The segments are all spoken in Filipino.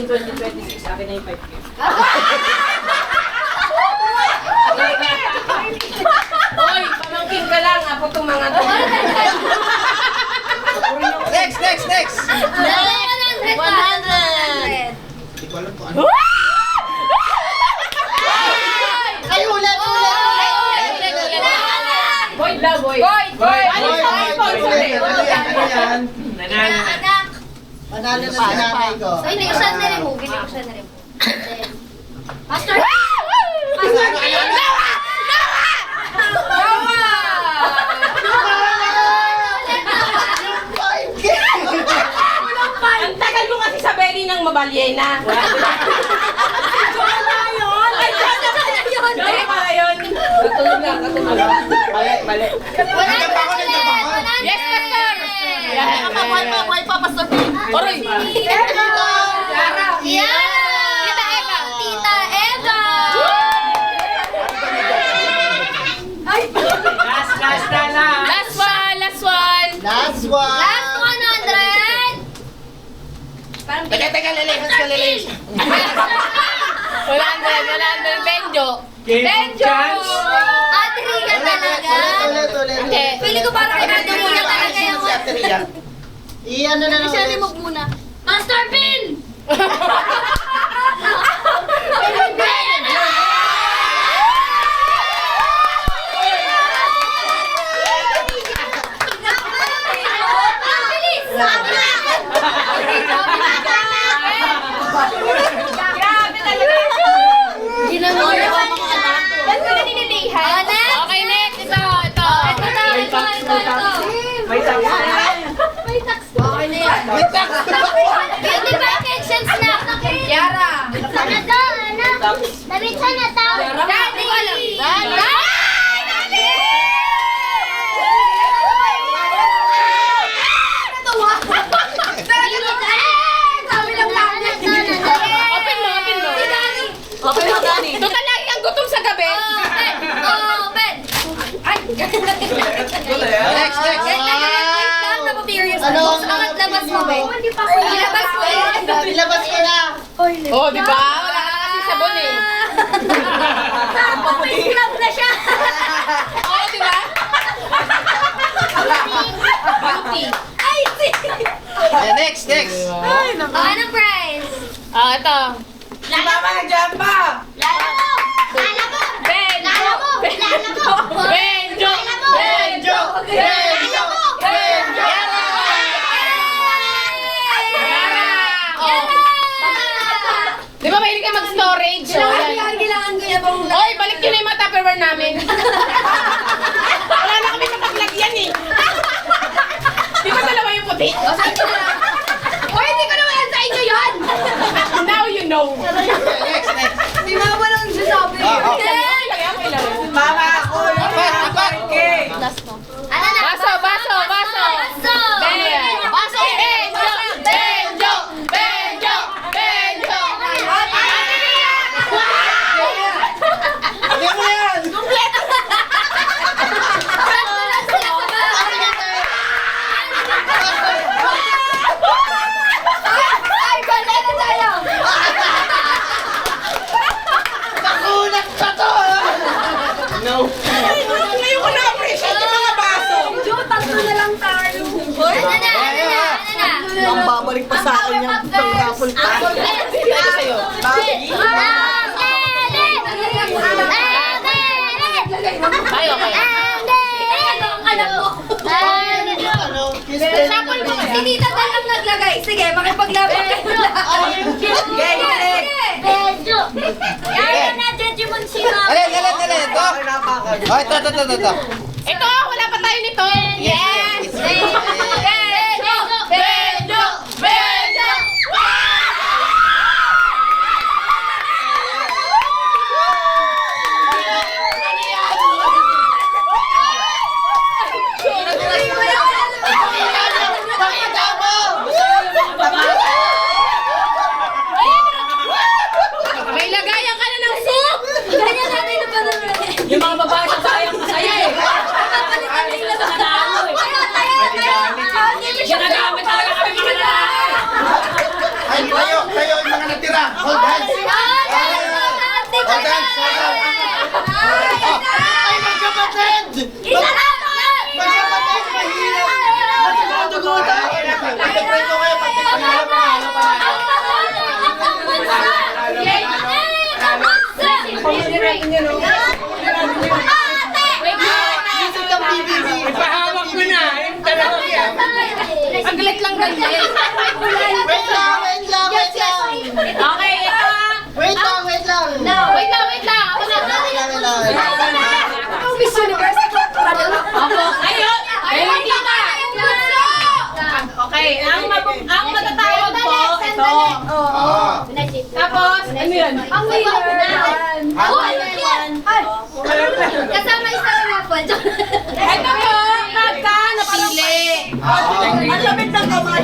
2026, akin na yung 5K. Hoy, pamangkin ka lang, apo itong mga to. Next! 100! 100! Hindi ko alam kung ano. Ay, ulit! Boy daw, boy. Ano sa sponsor eh? Ano yan? Anak! Panalo na si nanay ko. So, hindi ko siya na-remove. Hindi ko siya na-remove. Then, Pastor! Ang tagal mo kasi sa belly ng mabalyena. Ay, Jojo pala yun. Katulog lang. Mali. Nandiyan pa ako. Yes, Pastor! Buhay pa, Pastor Pin. Oroy! Yara! Tita Eva! Tita Eva! Last na lang. Last one! Last one! Last 100! Teka, lilihas ka, lilihas. 100, Benjo. Benjo! Adri ka talaga! Ulit. Feeling ko parang kinadumuya talaga yung I-ano na lang. Sabi mo muna. Pastor Pin! Grabe talaga. Ginagawa ko mga anak. Ba't ko na ninilayhan? Okay, next. Ito. May tayo. May tax. Okay na yan. Wait lang. Beauty package and snack. Yara. Sana to, anak. David, sana to. Daddy. Daddy. Open mo, Dani. Total lagi ang gutom sa gabi. Open! Ay! Next. Ano ang labas mo, Ben? Ilabas mo. Ilabas ko na. Oh, di ba? Wala ka na kasi sabon eh. Scrub na siya! Oh, di ba? Beauty. Ay, Next. anong prize? Ito. Lala mo! Benjo! Di ba mahilig ka mag-storage? So, yan. Kailangan ko yan bang... Hoy, balik nyo na yung mga Tupperware namin. Wala na kami mapaglagyan eh. Di ba dalawa yung puti? Hoy, hindi ko naman yan sa inyo yun! Now you know. Next. Di ba ba lang sasabi? Okay lang. Mama, ako. Apat. Last mo. Ano na? Baso. Baso! Hindi mo yan. Ay, bala na tayo! Nakunat pa to. No. Ngayon ko na-appreciate yung mga baso. Tatlo na lang tayo. Ano na? Ang babalik pa sa akin yung raffle pa. Ito sa'yo. Tayo, kayo. Sample mo kasi dito talang naglagay. Sige, makipaglaban ka na. Bejo. Yan na, Jejimon Shima. Alin. Ito. Oh, ito. Ito, wala pa tayo nito. Yes. Benjo! Pakita mo. May lagayan ka na ng soup! Ganyan natin na pa naman. Yung mga babae sa sayang masaya eh. Kapalitan na yung labas na. ganyan. Wait lang. Okay, ito ah. Wait lang. Wait lang. Ako na. Miss Universe. Opo. Ayun. Ayun, kita. Okay, ang matatawag po, ito. Tapos, ano yun? Ang winner. Kasama isa lang mga po. Ito po, pagka napili. Ang lamig ng kamay.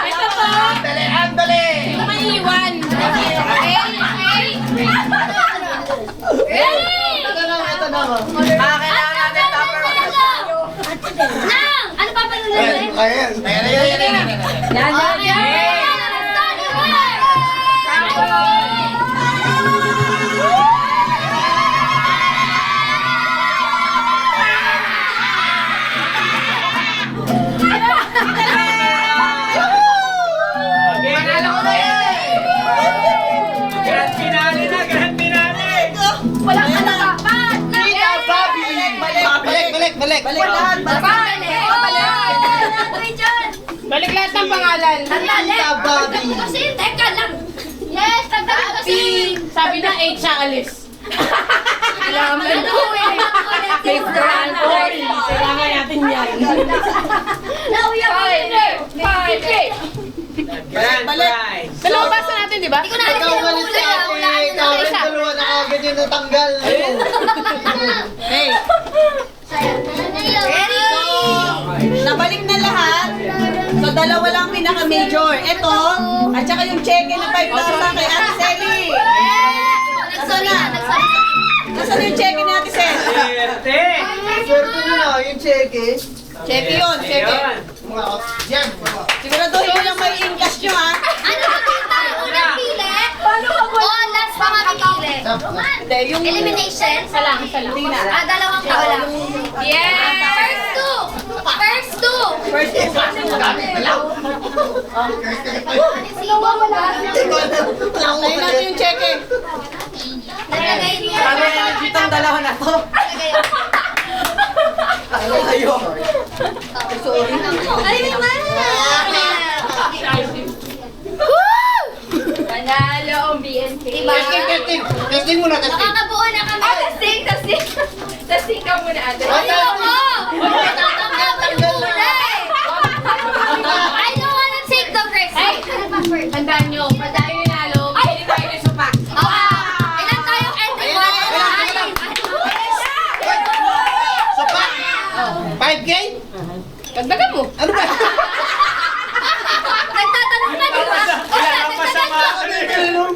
Ito po, Andali. ito maiiwan. Okay? Ito na. Kailangan natin Nang! Ano pa pa nulunod? Ayan. Panalo ko na yan. Grand finale na, grand finale! Walang kalakapan! Balik. Balik lahat ng pangalan. Kasi, teka lang. Yes, tagdagan kasi. Sabi na 8 siya alis. Kailangan natin yan. Nauya ko yun eh. Grand prize! Dalawa basa natin, di ba? Hindi ko na alam Ikaw yung ulit hula. sa Hulaan akin. nyo na Ikaw isa. dalawa na agad yung natanggal. Hey, Very. nabalik na lahat. So, dalawa lang pinaka-major. Ito, at saka yung cheque na 5,000 kay Ate Selly. Nagsoli na, nagsoli na. Nasaan yung cheque ni Ate Selly? Swerte! Swerte nyo na, yung cheque. Cheque yun, cheque. Ayun. Yan. Siguraduhin mo lang may in-cash nyo, ha? Ano ba kita? Unang pili? O last pa mapipili? Hindi, yung... Elimination? Isa lang. Dalawang tao lang. Yes! First two! First is... Tayo natin yung cheque. Nalagay niya. Sabi na nagitang dalawa na to. Ayaw. Ay, may Woo! Panalo ang BNK. Diba? Testing muna, testing. Makakabuo na kami. Testing ka muna, ate. Ayoko! Tatanggal muna eh. I don't wanna take the risk. Tandaan nyo, pag tayo nanalo, hindi tayo na supak. Ilan tayong entry? So, 5K? Dagdagan mo. Ano ba? Nagtatanong na, di ba? Wala kang masama.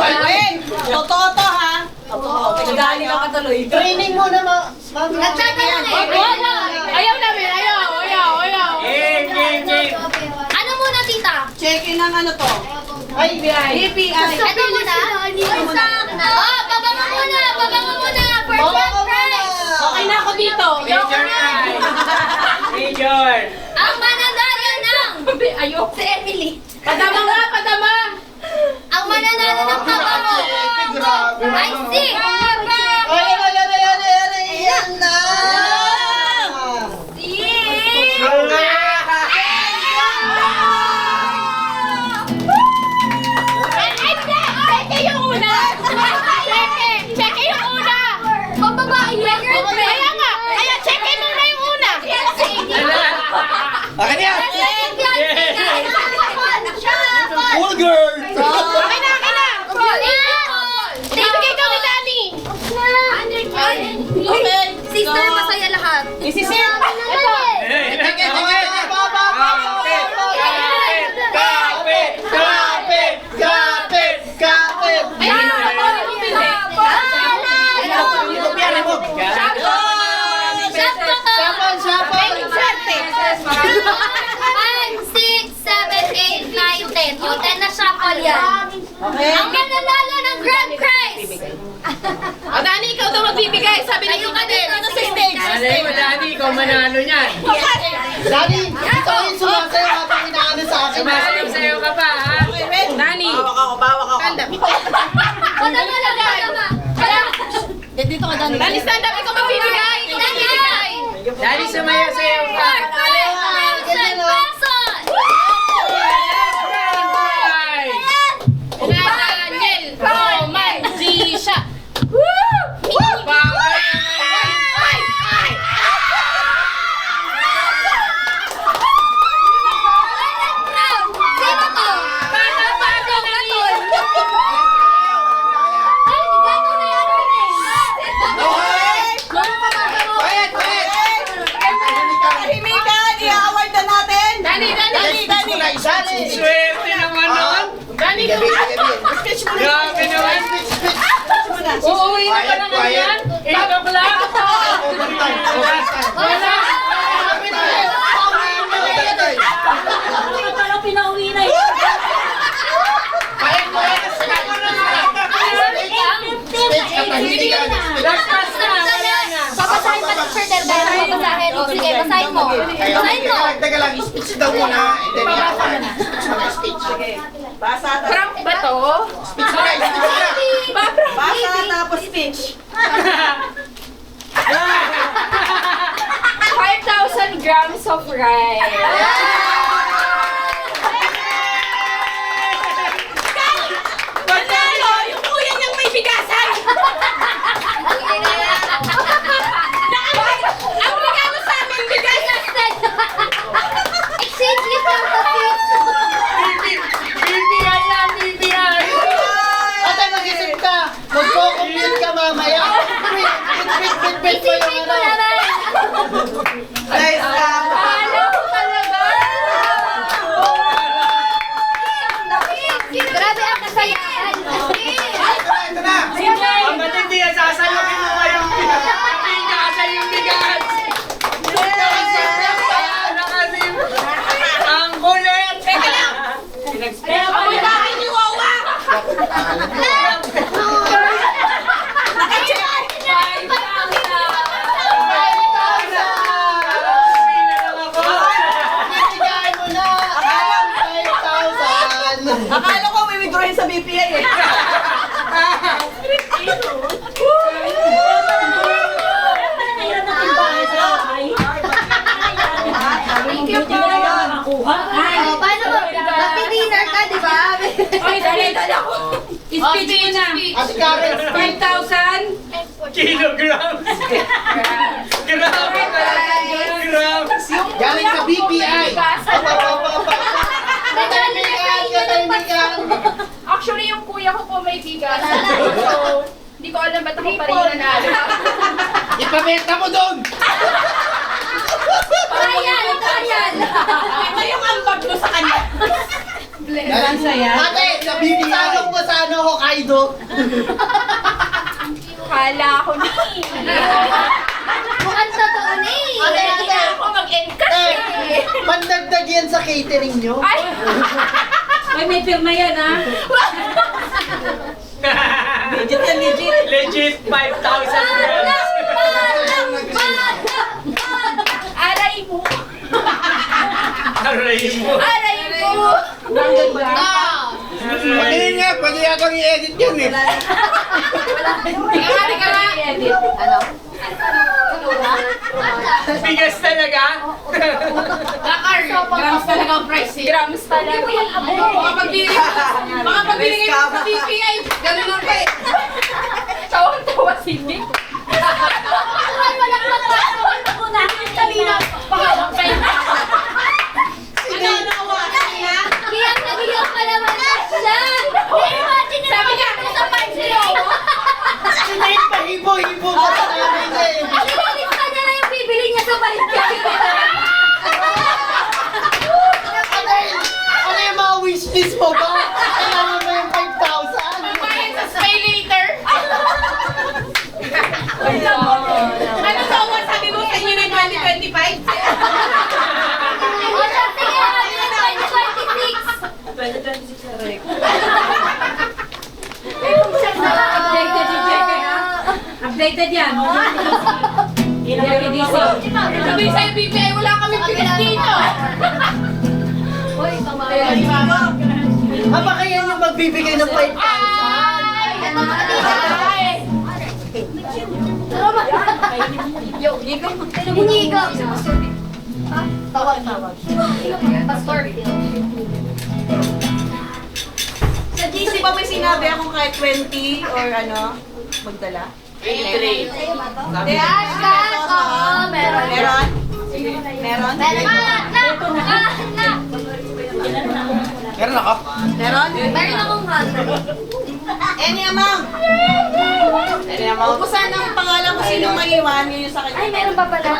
Wait, totoo to, ha? Nagali ka tuloy. Training muna, Nagtatanong eh. Ayaw namin, ayaw. Game! Ano muna, tita? Cheque ng ano to? Ay, BPI. Ito muna? Babango muna. First prize. Okay na ako dito. Major prize! Major! Ang mananalo ng Ayaw. si Emily. Padama nga, padama. Ang mananalo ng kabango ay si Ayan na! Cheque yung una. Cheque yung una. Pambabae yun. Kaya nga. Kaya cheque muna yung una. Akin yan! Shuffle! Cool girl! Okay na. Ibigay ko ni Danny. Okay. Sister, masaya lahat. Isisin. Ito. Sige, Kapit! Ayun, ako rin yung pili. Five, six, seven, eight, nine, 10. Yung 10 na shuffle yan. Okay. Ang mananalo ng grand prize. O, Danny, ikaw daw magbibigay. Sabi ni Kayo ka dito sa stage. Alay mo, Daddy, ikaw manalo niyan. Daddy, ikaw yung sumasayo habang inaano sa akin. Sumasayaw ka pa, ha? Danny. Bawak ako. Stand up. Padama lang, padama. Dito ka, Dani. Danny, stand up. Ikaw magbibigay. Daddy, sumayaw-sayaw ka. Speech muna. Grabe naman. Uuwi na ka na ganyan? 8 o'clock? Wala. Lagpas na. Wala na. Papasahin pa ng Sir Del Bayan mo sa akin. O, sige, basahin mo. Basahin mo. Teka lang, speech daw muna. And then speech muna, speech. Basa, Prank ba to? Speech muna, speech muna. basa tapos speech. 5,000 grams of rice. Panalo! Yung kuya niyang may bigasan! Ang regalo sa amin, bigas! Exchange gift from the BBI yan, BBI. Ate, mag-isip ka. Magko-compute ka mamaya. Bit pa yung Isipin ko ano. naman. Guys, Ano talaga? Grabe ang kasayaan. Ito na. Ang matindi yan, sasalukin mo kayong bigasan yung bigas. Nakasim. Ang kulit. Teka lang! Amoy bahay ni Wawa! Bibigay mo na ang 5,000. akala ko may withdrawin sa BPI eh. Thank you po! Oh, paano mo? Magpi-dinner ka, di ba? Ay, dali ako! Speech mo na! Ate Karen, 5,000 Kilograms. Grams. galing sa BPI. Katahimikan, katahimikan. Actually, yung kuya ko po may bigas. So, hindi ko alam ba't ako pa rin nanalo. Ipabenta mo doon. Ayan, ayan. Ito yung ambag mo sa kanya. Ate, nabibisalong mo sa ano, Hokkaido. Kala ko na. Mukhang totoo na eh. Ate, Hindi ate. ako mag-encash Eh, eh. pandagdag yan sa catering nyo. Ay! May pirma yan, ha? Legit yan, legit. Legit 5,000 grams. Aray mo! Aray mo. Aray mo! Pagkain nga, pwede yatang i-edit yan eh. Teka nga. Ano? Bigas talaga. Lakar! Grams talaga ang price eh. Grams talaga. Baka pagbili kayo sa BPI. Ganun lang pa eh. Tawang-tawa si Nick. Ay, walang magpapawal ako na. Talina. Pangalang kayo. Kaya nagiyok pa naman na siya. Imagine na Sabi niya, sa pansin. Sinahit pa, hibo-hibo ka sa namin eh. Alilista niya na yung bibili niya sa balik. Ate, ano yung mga wishlist mo ba? Kailangan mo yung 5,000. Bayad sa spay later. Ano daw ang sabi mo sa inyo na 2025? O, sige, kami na 2026. Updated si Jeke, ha? Updated yan. Sabi sa'yo BPI, wala kami bigas dito. Uy, kamay. Baka yan yung magbibigay ng 5,000. Ay, ito mga Yo, Nico. Nico. Tawag. Pastor. Sa GC ba may sinabi akong kahit 20 or ano, magdala? Cash, oo, meron. Meron? Meron? Meron ako. Meron? Meron akong hundred. Any amount? Upusan ang pangalan ko sino maiwan, yun yung sa kanya. Ay, meron pa pala.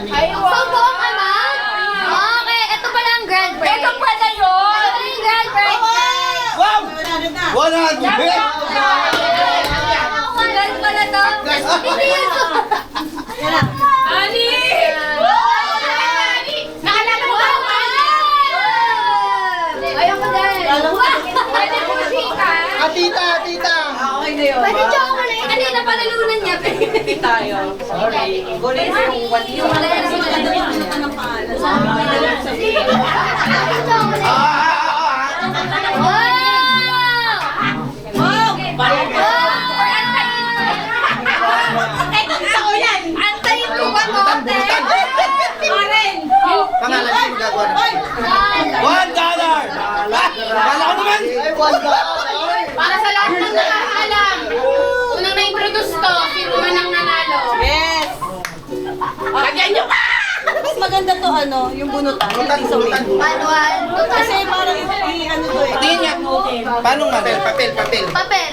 Ay, wow. So, buong amount? Okay, ito pala ang grand break. Ito pala yun. Ito yung grand break. Wow! 100 na. 100 tita, tita. Okay na yun. Pwede chocolate. Kanina panalunan niya. Hindi tayo. Sorry. Kunin mo yung one. Yung wala na sila na pinutan ng pangalan. Pwede chocolate. Wow! Antayin ko ba to? Karen! Pangalan niyo magagawa na. $1! Kala ko naman! Ay, $1. Para sa lahat ng nakakaalam, unang na-introduce to, si Ruman ang nanalo. Yes! Lagyan nyo pa! Mas maganda to ano, yung bunutan. Hindi sa wig. Manual. Kasi parang ano to eh. Tingin niya. Paano nga? Papel. Papel.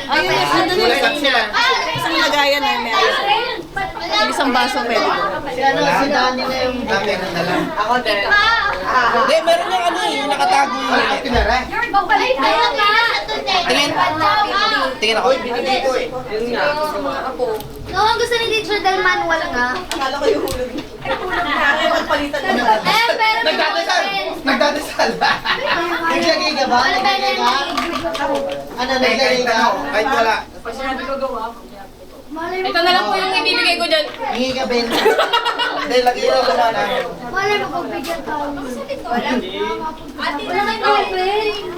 Ayun, nandun yung Sulat sila. isang lagayan na may isang baso pwede. Si Danny na yung papel na lang. Ako din. Hindi, meron yung ano eh, yung nakatago yung Ay, ulit. pinara. Tingin ako. Binigay ko eh. No, ang gusto ni Teacher Del Manual nga. Akala ko yung hulog. Kaya magpalitan na. Pero Nagdadasal. Naglagay ka ba? Naglagay ka? Ano, naglagay ka? Kahit wala. Ito na lang po yung ibibigay ko dyan. Hingi ka, Ben. Hindi, lagay na wala na. Malay mo kung bigyan tao. Wala kang boyfriend. Wala kang boyfriend.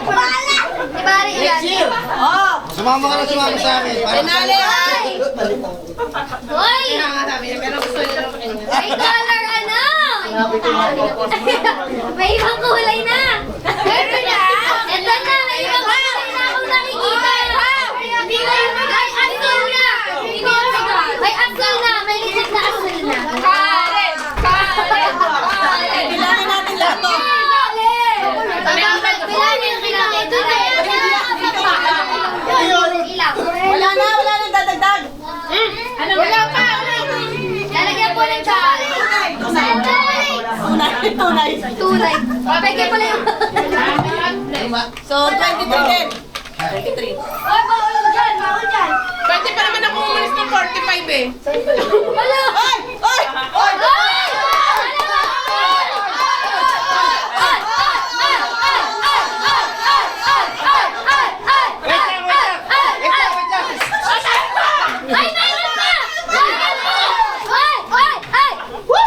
Bala! Ibari yan. Oh! Sumama ka na sumama sa akin. Penale! Hoy! May color ano? May ibang kulay na. Ito na. Ito na. May ibang kulay na akong nakikita. Hindi ko yung ay asul na. Hindi ko yung may asul na. May legit na asul na. Karen! Karen! Karen! Bilangin natin lahat to. Bilangin yung kinakita na. Ilang. Wala na dadagdag. Wala pa. Lalagyan po ng chocolate. Tunay. Tunay. Peke pala yung... So, 23 din. 23. Oy, bawal dyan. Bawal dyan. Pwede pa naman ako umalis ng 45 eh. Wala. Ay! Ay! Ay! Ay, meron pa! Meron pa! Ay! Ay! Ay! Woo!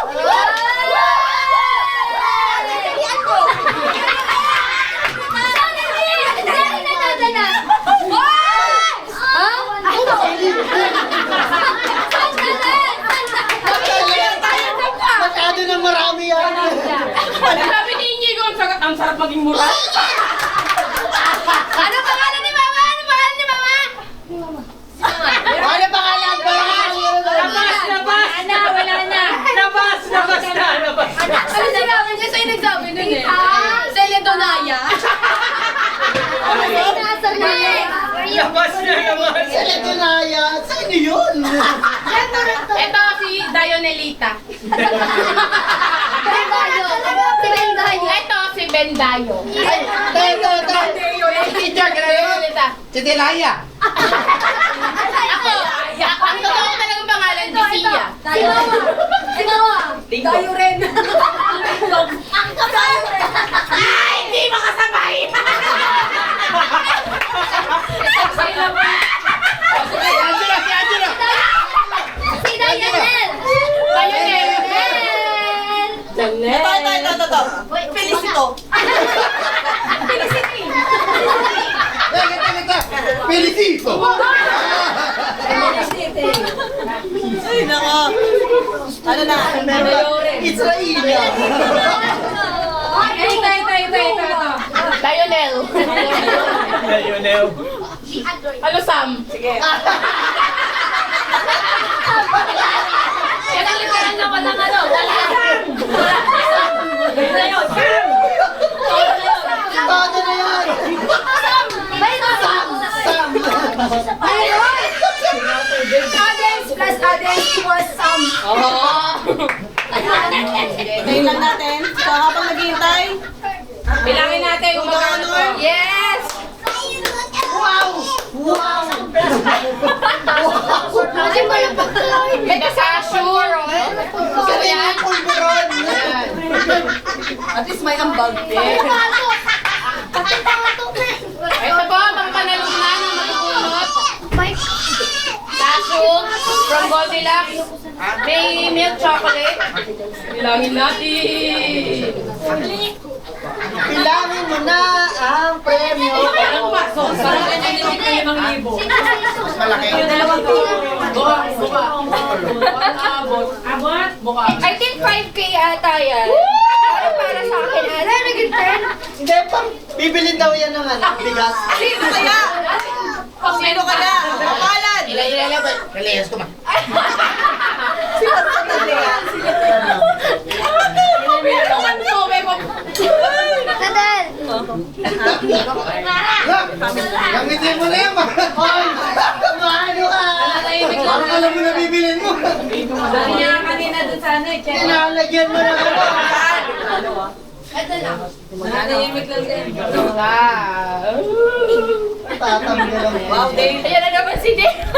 Masyado na marami yan. Sabi ni Inigo, ang sarap maging mura. Ano pangalan ni Mama? Ano pangalan ni Mama? Ano pangalan ba? Labas! Ana, wala na! Labas na! Ano sinabi niya sa'yo nagsabi nun eh? Celia Donaya. Nasaan na eh? Labas na naman! Sila Donaya. Sino yun? Ito si Dionelita. Bendayo. Si Bendayo. Ito si Bendayo. Teka. Teacher, Dionelita. si Delaya! Ako, ang totoo talagang pangalan, Sia. Si Mama. Si Mama. Dayo rin. Ang kapal. Ay, hindi makasabay! Si Angela! Si Dayanel. Dayanel. Ito. Felicito. Felicito. Ay, nako. Ano na? Israelia. Ito. Dionel. Lionel. Ano, Sam? Sige. Yan ang literal na walang ano. Paano na yan? May Sam. Sam. Adens plus Adens equals Sam. Ngayon lang natin. So, habang naghihintay, Bilangin natin yung mga honor. Yes! Wow. Kasi malapag ka lang. May kasasure. Kasi yung pulburon. at least may ambag. Pasok. Ito po, mga panalunan na matutulot. Dasyo from Goldilocks. May milk chocolate. Bilangin natin. Bilangin mo na ang premyo. Parang maso. Parang ganyan yung 5,000. Malaki. Buka. Abot? Buka. I think 5K ata yan. Para sa akin, ata. Naging 10. Hindi, pang bibilin daw yan ng bigas. Sino kaya? Sino kaya? Pangalan? Kalehas ko man. Sino kaya? Naman to, may mag... Nadal. Gamitin mo na yan, Hoy! Maano ka? Parang alam mo na bibilin mo. Sabi niya kanina dun sa ano eh. Kinalagyan mo na ako. Nanahimik lang din. Tatanggal ang Wow, Dave. Ayan na naman si Dave.